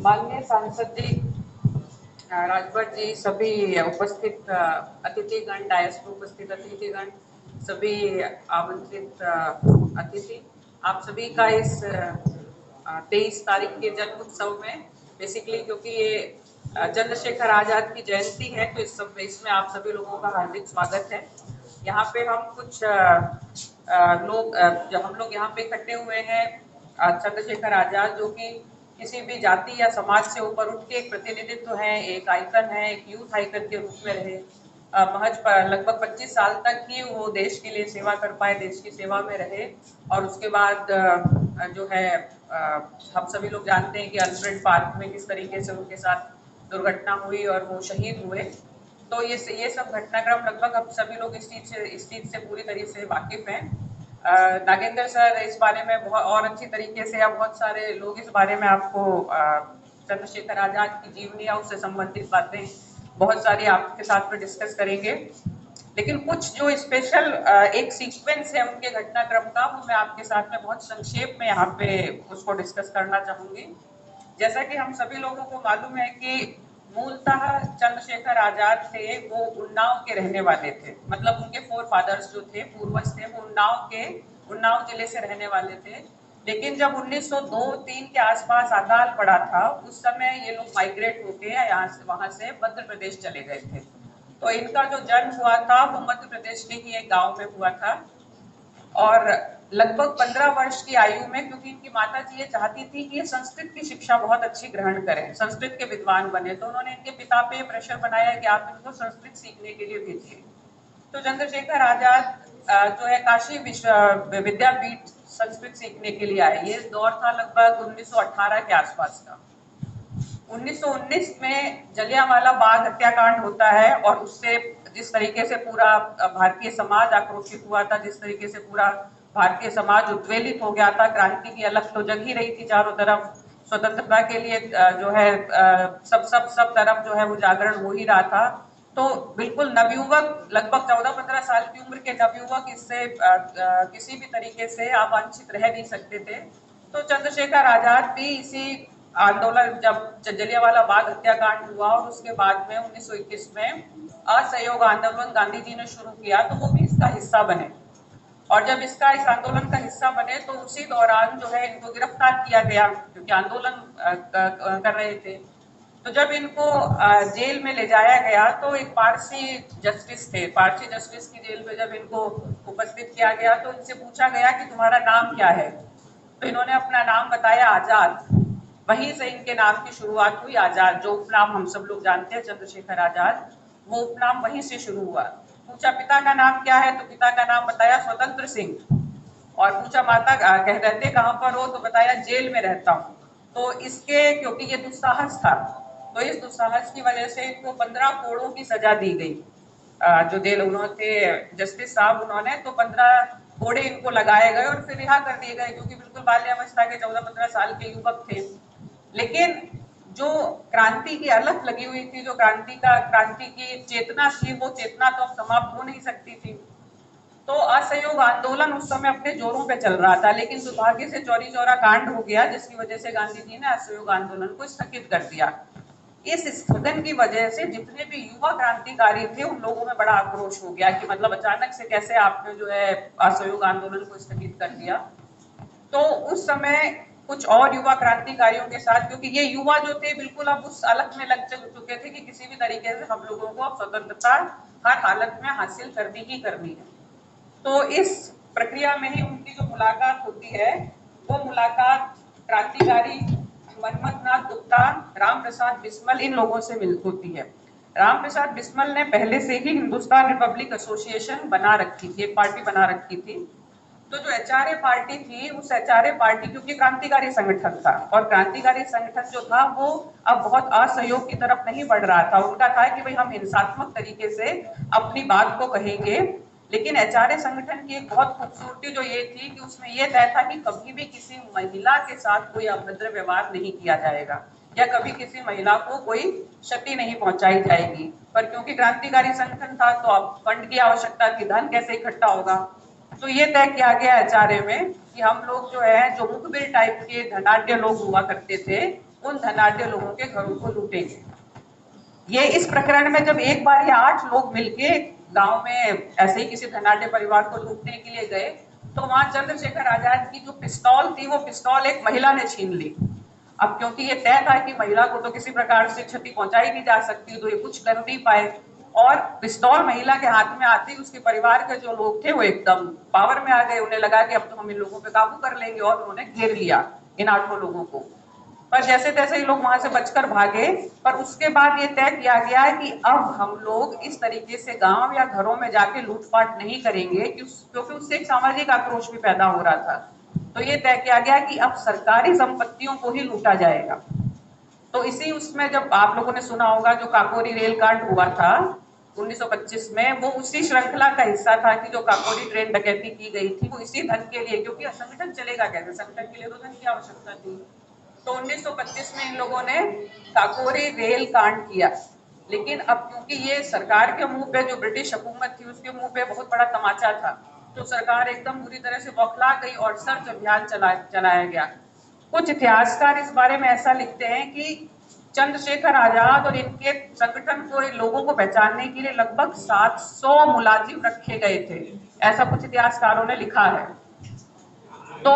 माननीय सांसद जी, राजभर जी, सभी उपस्थित अतिथिगण, डायस में उपस्थित अतिथिगण, सभी आमंत्रित अतिथि, आप सभी का इस 23 तारीख के जन्म उत्सव में बेसिकली क्योंकि ये चंद्रशेखर आजाद की जयंती है तो इसमें आप सभी लोगों का हार्दिक स्वागत है। यहाँ पे हम कुछ लोग हम लोग यहाँ पे इकट्ठे हुए हैं चंद्रशेखर आजाद, जो कि किसी भी जाति या समाज से ऊपर उठ के एक प्रतिनिधित्व है, एक आइकन है, एक यूथ आइकन के रूप में रहे। महज लगभग 25 साल तक ही वो देश के लिए सेवा कर पाए, देश की सेवा में रहे और उसके बाद जो है हम सभी लोग जानते हैं कि अल्फ्रेड पार्क में किस तरीके से उनके साथ दुर्घटना हुई और वो शहीद हुए। तो ये सब घटनाक्रम लगभग हम सभी लोग इस चीज से पूरी तरीके से वाकिफ हैं। नागेंद्र सर इस बारे में बहुत और अच्छी तरीके से, या बहुत सारे लोग इस बारे में आपको चंद्रशेखर आजाद की जीवनी या उससे संबंधित बातें बहुत सारी आपके साथ में डिस्कस करेंगे। लेकिन कुछ जो स्पेशल एक सीक्वेंस है उनके घटनाक्रम का, वो मैं आपके साथ में बहुत संक्षेप में यहाँ पे उसको डिस्कस करना चाहूंगी। जैसा कि हम सभी लोगों को मालूम है कि मूलतः चंद्रशेखर आजाद थे वो उन्नाव के रहने वाले थे, मतलब उनके फोर फादर्स जो थे, पूर्वज थे, वो उन्नाव जिले से रहने वाले थे। लेकिन जब 1902-3 के आसपास अकाल पड़ा था, उस समय ये लोग माइग्रेट होके यहाँ से वहां से मध्य प्रदेश चले गए थे। तो इनका जो जन्म हुआ था वो मध्य प्रदेश के ही एक गांव में हुआ था और लगभग 15 वर्ष की आयु में, क्योंकि इनकी माता जी ये चाहती थी कि ये संस्कृत की शिक्षा बहुत अच्छी ग्रहण करें, संस्कृत के विद्वान बने, तो उन्होंने इनके पिता पे प्रेशर बनाया कि आप इनको संस्कृत सीखने के लिए भेजिए। तो चंद्रशेखर आजाद जो है काशी विद्यापीठ संस्कृत सीखने के लिए आए। ये दौर था लगभग 1918 के आसपास का। 1919 में जलियांवाला बाग हत्याकांड होता है और उससे जिस तरीके से पूरा भारतीय समाज आक्रोशित हुआ था, जिस तरीके से पूरा भारतीय समाज उद्वेलित हो गया था, क्रांति की अलख तो जग ही रही थी चारों तरफ, स्वतंत्रता के लिए जो है सब तरफ जो है वो जागरण हो ही रहा था। तो बिल्कुल नवयुवक, लगभग 14-15 साल की उम्र के नवयुवक इससे किसी भी तरीके से अवांछित रह नहीं सकते थे। तो चंद्रशेखर आजाद भी इसी आंदोलन, जब जलियांवाला बाग हत्याकांड हुआ और उसके बाद में 1921 में असहयोग आंदोलन गांधी जी ने शुरू किया, तो वो भी इसका हिस्सा बने। और जब इस आंदोलन का हिस्सा बने तो उसी दौरान जो है इनको गिरफ्तार किया गया, क्योंकि आंदोलन कर रहे थे। तो जब इनको जेल में ले जाया गया तो एक पारसी जस्टिस थे, पारसी जस्टिस की जेल में जब इनको उपस्थित किया गया तो इनसे पूछा गया कि तुम्हारा नाम क्या है। तो इन्होंने अपना नाम बताया आजाद। वहीं से इनके नाम की शुरुआत हुई, आजाद, जो उपनाम हम सब लोग जानते हैं चंद्रशेखर आजाद, वो उपनाम वहीं से शुरू हुआ। पूछा पिता का नाम क्या है, तो पिता का नाम बताया स्वतंत्र सिंह। और पूछा माता कह रहते कहाँ पर हो, तो बताया जेल में रहता हूँ। तो इसके क्योंकि ये दुस्साहस था, तो इस दुस्साहस की वजह से इनको 15 कोड़ों की सजा दी गई। जो जेल उन्होंने थे जस्टिस साहब, उन्होंने तो 15 कोड़े इनको लगाए गए और फिर रिहा कर दिए गए, क्योंकि बिल्कुल बाल्यावस्था के 14-15 साल के युवक थे। लेकिन जो क्रांति की अलख लगी हुई थी, जो क्रांति की चेतना थी, वो चेतना तो अब समाप्त हो नहीं सकती थी। तो असहयोग आंदोलन उस समय अपने जोरों पे चल रहा था, लेकिन दुर्भाग्य से चौरी चौरा कांड हो गया, जिसकी वजह से गांधी जी ने असहयोग आंदोलन को स्थगित कर दिया। इस स्थगन की वजह से जितने भी युवा क्रांतिकारी थे उन लोगों में बड़ा आक्रोश हो गया कि मतलब अचानक से कैसे आपने जो है असहयोग आंदोलन को स्थगित कर दिया। तो उस समय कुछ और युवा क्रांतिकारियों के साथ, क्योंकि ये युवा जो थे बिल्कुल अब उस अलख में लग चुके थे कि किसी भी तरीके से हम लोगों को अब स्वतंत्रता हर हालत में हासिल करनी ही करनी है। तो इस प्रक्रिया में ही उनकी जो मुलाकात होती है, वो मुलाकात क्रांतिकारी मनमथनाथ गुप्ता, राम प्रसाद बिस्मल, इन लोगों से होती है। राम प्रसाद बिस्मल ने पहले से ही हिंदुस्तान रिपब्लिक एसोसिएशन बना रखी थी, एक पार्टी बना रखी थी। तो जो एचआरए पार्टी थी, उस एचआरए पार्टी, क्योंकि क्रांतिकारी संगठन था और क्रांतिकारी संगठन जो था वो अब बहुत असहयोग की तरफ नहीं बढ़ रहा था। उनका था कि भाई हम हिंसात्मक तरीके से अपनी बात को कहेंगे। लेकिन एचआरए संगठन की एक बहुत खूबसूरती जो ये थी कि उसमें ये तय था कि कभी भी किसी महिला के साथ कोई अभद्र व्यवहार नहीं किया जाएगा या कभी किसी महिला को कोई क्षति नहीं पहुंचाई जाएगी। पर क्योंकि क्रांतिकारी संगठन था तो अब फंड की आवश्यकता थी, धन कैसे इकट्ठा होगा, तो ये तय किया गया एचआरए में कि हम लोग जो है, जो मुखबिर टाइप के धनाढ्य लोग हुआ करते थे, उन धनाढ्य लोगों के घरों को लूटेंगे। ये इस प्रकरण में जब एक बार ये 8 लोग मिलके गांव में ऐसे ही किसी धनाढ्य परिवार को लूटने के लिए गए, तो वहां चंद्रशेखर आजाद की जो पिस्तौल थी वो पिस्तौल एक महिला ने छीन ली। अब क्योंकि ये तय था कि महिला को तो किसी प्रकार से क्षति पहुंचाई नहीं जा सकती, तो ये कुछ कर नहीं पाए, और पिस्तौल महिला के हाथ में आते ही उसके परिवार के जो लोग थे वो एकदम पावर में आ गए। उन्हें लगा कि अब तो हम इन लोगों पे काबू कर लेंगे, और उन्होंने घेर लिया इन 8 लोगों को। पर जैसे तैसे ये लोग वहां से बचकर भागे। पर उसके बाद ये तय किया गया कि अब हम लोग इस तरीके से गांव या घरों में जाके लूटपाट नहीं करेंगे, क्योंकि उससे एक सामाजिक आक्रोश भी पैदा हो रहा था। तो ये तय किया गया कि अब सरकारी संपत्तियों को ही लूटा जाएगा। तो इसी उसमें जब आप लोगों ने सुना होगा जो काकोरी रेल कांड हुआ था 1925 में, वो उसी श्रृंखला का हिस्सा था कि जो काकोरी ट्रेन डकैती की गई थी वो इसी धन के लिए, क्योंकि संगठन चलेगा कैसे, संगठन के लिए तो धन की आवश्यकता थी। तो 1925 में इन लोगों ने काकोरी रेल कांड किया। लेकिन अब क्योंकि ये सरकार के मुंह पे, जो ब्रिटिश हुकूमत थी उसके मुंह पे बहुत बड़ा तमाचा था, तो सरकार एकदम बुरी तरह से बौखला गई और सर्च अभियान चलाया गया। कुछ इतिहासकार इस बारे में ऐसा लिखते हैं कि चंद्रशेखर आजाद और इनके संगठन को, इन लोगों को पहचानने के लिए लगभग 700 मुलाजिम रखे गए थे, ऐसा कुछ इतिहासकारों ने लिखा है। तो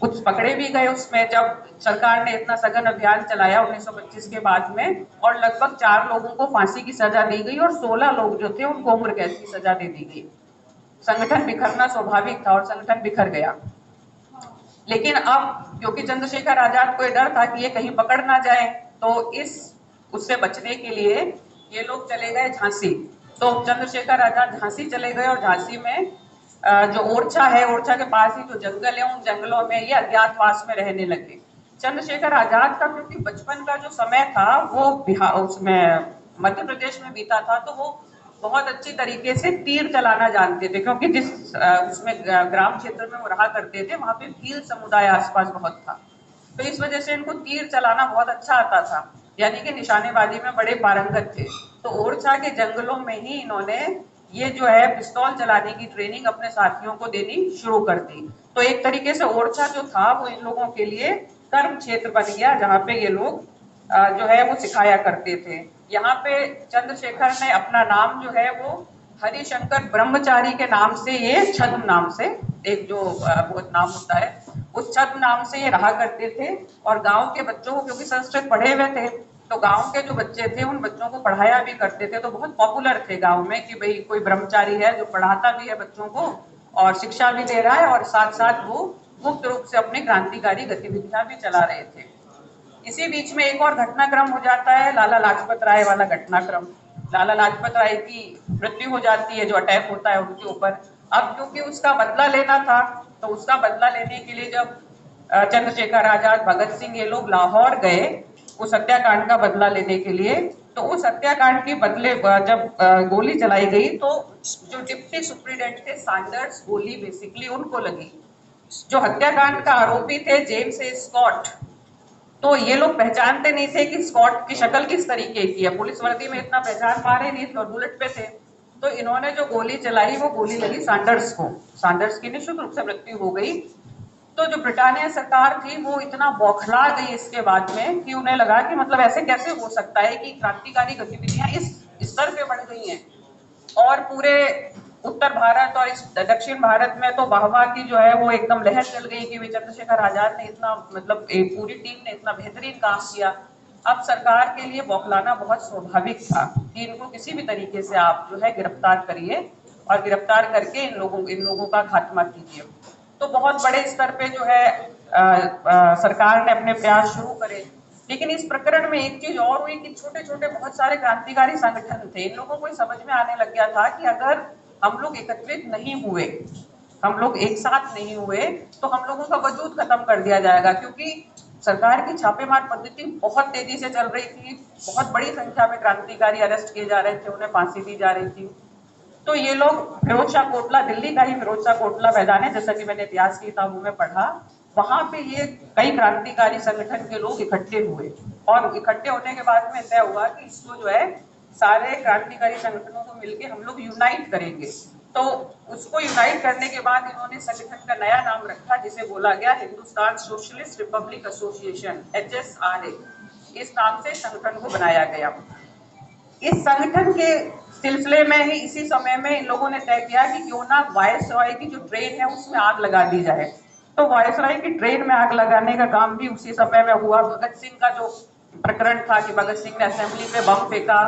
कुछ पकड़े भी गए उसमें, जब सरकार ने इतना सघन अभियान चलाया 1925 के बाद में, और लगभग 4 लोगों को फांसी की सजा दी गई और 16 लोग जो थे उनको उम्र कैद की सजा दे दी गई। संगठन बिखरना स्वाभाविक था और संगठन बिखर गया। लेकिन अब क्योंकि चंद्रशेखर आजाद को डर था कि ये कहीं पकड़ ना जाए, तो उससे बचने के लिए ये लोग चले गए झांसी। तो चंद्रशेखर आजाद झांसी चले गए और झांसी में जो ओरछा है, ओरछा के पास ही जो जंगल है, उन जंगलों में ये अज्ञातवास में रहने लगे। चंद्रशेखर आजाद का क्योंकि बचपन का जो समय था वो बिहार उसमें मध्य प्रदेश में बीता था, तो वो बहुत अच्छी तरीके से तीर चलाना जानते थे, क्योंकि जिस उसमें ग्राम क्षेत्र में वो रहा करते थे वहां पे भील समुदाय आसपास बहुत था। तो इस वजह से इनको तीर चलाना बहुत अच्छा आता था, यानी कि निशानेबाजी में बड़े पारंगत थे। तो ओरछा के जंगलों में ही इन्होंने ये जो है पिस्तौल चलाने की ट्रेनिंग अपने साथियों को देनी शुरू कर दी। तो एक तरीके से ओरछा जो था वो इन लोगों के लिए कर्म क्षेत्र बन गया, जहाँ पे ये लोग जो है वो सिखाया करते थे। यहाँ पे चंद्रशेखर ने अपना नाम जो है वो हरिशंकर ब्रह्मचारी के नाम से, ये छद्म नाम से, एक जो बहुत नाम होता है, उस छद्म नाम से ये रहा करते थे। और गांव के बच्चों को, क्योंकि संस्कृत पढ़े हुए थे, तो गांव के जो बच्चे थे उन बच्चों को पढ़ाया भी करते थे। तो बहुत पॉपुलर थे गांव में कि भाई कोई ब्रह्मचारी है जो पढ़ाता भी है बच्चों को और शिक्षा भी दे रहा है, और साथ साथ वो गुप्त रूप से अपनी क्रांतिकारी गतिविधियां भी चला रहे थे। इसी बीच में एक और घटनाक्रम हो जाता है, लाला लाजपत राय वाला घटनाक्रम। लाला लाजपत राय की मृत्यु हो जाती है, जो अटैक होता है उनके ऊपर। अब क्योंकि उसका बदला लेना था, तो उसका बदला लेने के लिए जब चंद्रशेखर आजाद, भगत सिंह ये लोग लाहौर गए उस हत्याकांड का बदला लेने के लिए, तो उस हत्याकांड के बदले जब गोली चलाई गई, तो जो डिप्टी सुप्रीडेंट थे सैंडर्स, गोली बेसिकली उनको लगी। जो हत्याकांड का आरोपी थे जेम्स ए स्कॉट, तो ये लोग पहचानते नहीं थे कि स्कॉट की शक्ल किस तरीके की है, पुलिस वर्दी में इतना पहचान पा रहे नहीं थे और बुलेट पे थे। तो इन्होंने जो गोली चलाई वो गोली लगी सैंडर्स को, सैंडर्स की निश्चित रूप से मृत्यु हो गई। तो जो ब्रिटानिया सरकार थी वो इतना बौखला गई इसके बाद में कि उन्हें लगा कि मतलब ऐसे कैसे हो सकता है कि क्रांतिकारी गतिविधियां इस स्तर पे बढ़ गई हैं। और पूरे उत्तर भारत और इस दक्षिण भारत में तो वाहवाह की जो है वो एकदम लहर चल गई कि चंद्रशेखर आजाद ने इतना, मतलब एक पूरी टीम ने इतना बेहतरीन काम किया। अब सरकार के लिए बौखलाना बहुत स्वाभाविक था कि इनको किसी भी तरीके से आप जो है गिरफ्तार करिए और गिरफ्तार करके इन लोगों का खात्मा कीजिए। तो बहुत बड़े स्तर पे जो है सरकार ने अपने प्रयास शुरू करे। लेकिन इस प्रकरण में एक चीज और हुई कि छोटे छोटे बहुत सारे क्रांतिकारी संगठन थे, इन लोगों को समझ में आने लग गया था कि अगर हम लोग एकत्रित नहीं हुए, हम लोग एक साथ नहीं हुए, तो हम लोगों का वजूद खत्म कर दिया जाएगा। क्योंकि सरकार की छापेमार पद्धति बहुत तेजी से चल रही थी, बहुत बड़ी संख्या में क्रांतिकारी अरेस्ट किए जा रहे थे, उन्हें फांसी दी जा रही थी। तो ये लोग फिरोज शाह कोटला, दिल्ली का ही फिरोज शाह कोटला मैदान है, जैसा कि मैंने इतिहास की किताबों में पढ़ा, वहां पे ये कई क्रांतिकारी संगठन के लोग इकट्ठे हुए। और इकट्ठे होने के बाद में तय हुआ कि इसको जो है सारे क्रांतिकारी संगठनों को मिलकर हम लोग यूनाइट करेंगे तो उसको यूनाइट करने के बाद इन्होंने संगठन का नया नाम रखा जिसे बोला गया Hindustan socialist Republic association, HSRA। इस नाम से संगठन को बनाया गया। इस संगठन के सिलसिले में ही इसी समय में इन लोगों ने तय किया कि क्यों ना वायसरॉय की जो ट्रेन है उसमें आग लगा दी जाए। तो वायसरॉय की ट्रेन में आग लगाने का काम भी उसी समय में हुआ। भगत सिंह का जो प्रकरण था कि भगत सिंह ने असेंबली पे बम फेंका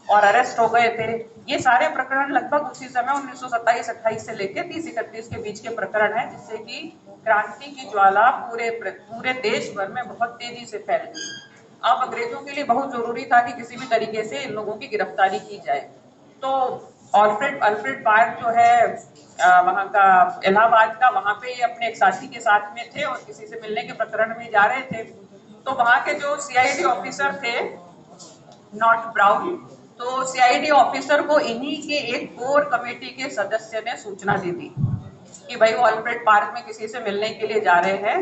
और अरेस्ट हो गए थे, ये सारे प्रकरण लगभग उसी समय 1927-28 से लेकर 30-31 के बीच के प्रकरण है, जिससे कि क्रांति की ज्वाला पूरे देश भर में बहुत तेजी से फैल गई। अब अंग्रेजों के लिए बहुत जरूरी था कि किसी भी तरीके से इन लोगों की गिरफ्तारी की जाए। तो अल्फ्रेड पार्क जो है वहाँ का इलाहाबाद का, वहाँ पे ये अपने एक साथी के साथ में थे और किसी से मिलने के प्रकरण में जा रहे थे। तो वहाँ के जो CID ऑफिसर थे नॉट ब्राउन, तो CID ऑफिसर को इन्हीं के एक कोर कमेटी के सदस्य ने सूचना दी थी कि भाई वो अल्फ्रेड पार्क में किसी से मिलने के लिए जा रहे हैं।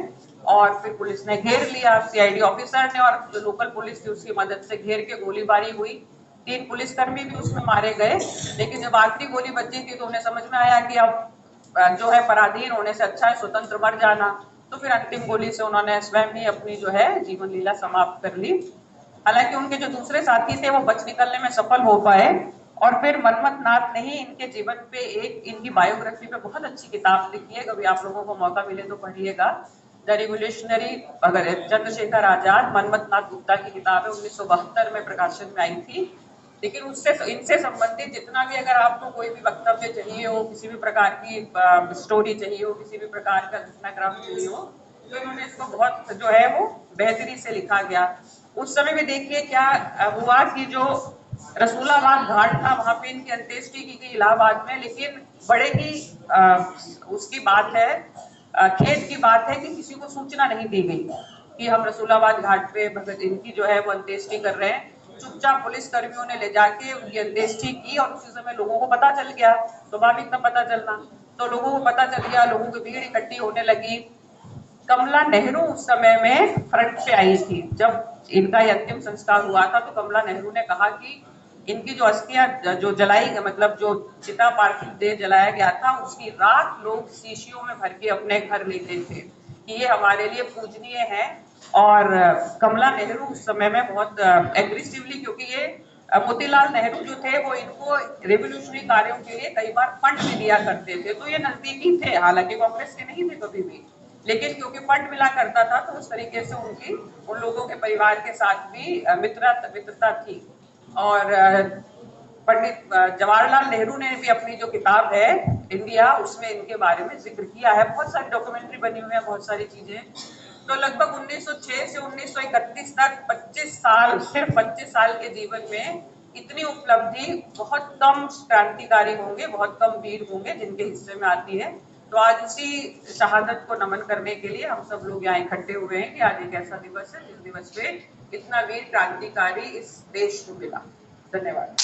और फिर पुलिस ने घेर लिया, CID ऑफिसर ने, और जो लोकल पुलिस थी उसकी मदद से घेर के गोलीबारी हुई। 3 पुलिसकर्मी भी उसमें मारे गए। लेकिन जब आखिरी गोली बची थी तो उन्हें समझ में आया कि अब जो है पराधीन होने से अच्छा है स्वतंत्र मर जाना। तो फिर अंतिम गोली से उन्होंने स्वयं ही अपनी जो है जीवन लीला समाप्त कर ली। हालांकि उनके जो दूसरे साथी थे वो बच निकलने में सफल हो पाए। और फिर मनमथ नाथ ने ही इनके जीवन पे इनकी बायोग्राफी पे बहुत अच्छी किताब लिखी है, कभी आप लोगों को मौका मिले तो पढ़िएगा। द रिवोल्यूशनरी, अगर चंद्रशेखर आजाद, मनमथ नाथ गुप्ता की किताब है, 1972 में प्रकाशन में आई थी। लेकिन उससे इनसे संबंधित जितना भी अगर आपको कोई भी वक्तव्य चाहिए हो, किसी भी प्रकार की स्टोरी चाहिए हो, किसी भी प्रकार का घटनाक्रम चाहिए हो, तो इन्होंने इसको बहुत जो है वो बेहतरी से लिखा गया। उस समय में देखिए क्या हुआ कि जो रसूलाबाद घाट था वहां पे इनकी अंत्येष्टि की गई इलाहाबाद में। लेकिन बड़े ही उसकी बात है, खेद की बात है कि किसी को सूचना नहीं दी गई कि हम रसूलाबाद घाट पे भगत इनकी जो है वो अंत्येष्टि कर रहे हैं। चुपचाप पुलिस कर्मियों ने ले जाके उनकी अंत्येष्टि की और उसी समय लोगों को पता चल गया। स्वाभाविक था पता चलना, तो लोगों को पता चल गया, लोगों की भीड़ इकट्ठी होने लगी। कमला नेहरू उस समय में फ्रंट पे आई थी। जब इनका ये अंतिम संस्कार हुआ था तो कमला नेहरू ने कहा कि इनकी जो अस्थियां जो जलाई, मतलब जो चिता पार्थिव देह जलाया गया था उसकी राख लोग शीशियों में भर के अपने घर ले गए थे कि ये हमारे लिए पूजनीय है। और कमला नेहरू उस समय में बहुत एग्रेसिवली, क्योंकि ये मोतीलाल नेहरू जो थे वो इनको रेवोल्यूशनरी कार्यों के लिए कई बार फंड भी दिया करते थे। तो ये नजदीकी थे, हालांकि कांग्रेस के नहीं थे कभी भी, लेकिन क्योंकि फंड मिला करता था तो उस तरीके से उनकी उन लोगों के परिवार के साथ भी मित्रता थी। और पंडित जवाहरलाल नेहरू ने भी अपनी जो किताब है इंडिया, उसमें इनके बारे में जिक्र किया है। बहुत सारी डॉक्यूमेंट्री बनी हुई है, बहुत सारी चीजें। तो लगभग 1906 से 1931 तक 25 साल, सिर्फ 25 साल के जीवन में इतनी उपलब्धि बहुत कम क्रांतिकारी होंगे, बहुत कम वीर होंगे जिनके हिस्से में आती है। तो आज उसी शहादत को नमन करने के लिए हम सब लोग यहाँ इकट्ठे हुए हैं कि आज एक ऐसा दिवस है जिस दिवस पे इतना वीर क्रांतिकारी इस देश को मिला। धन्यवाद।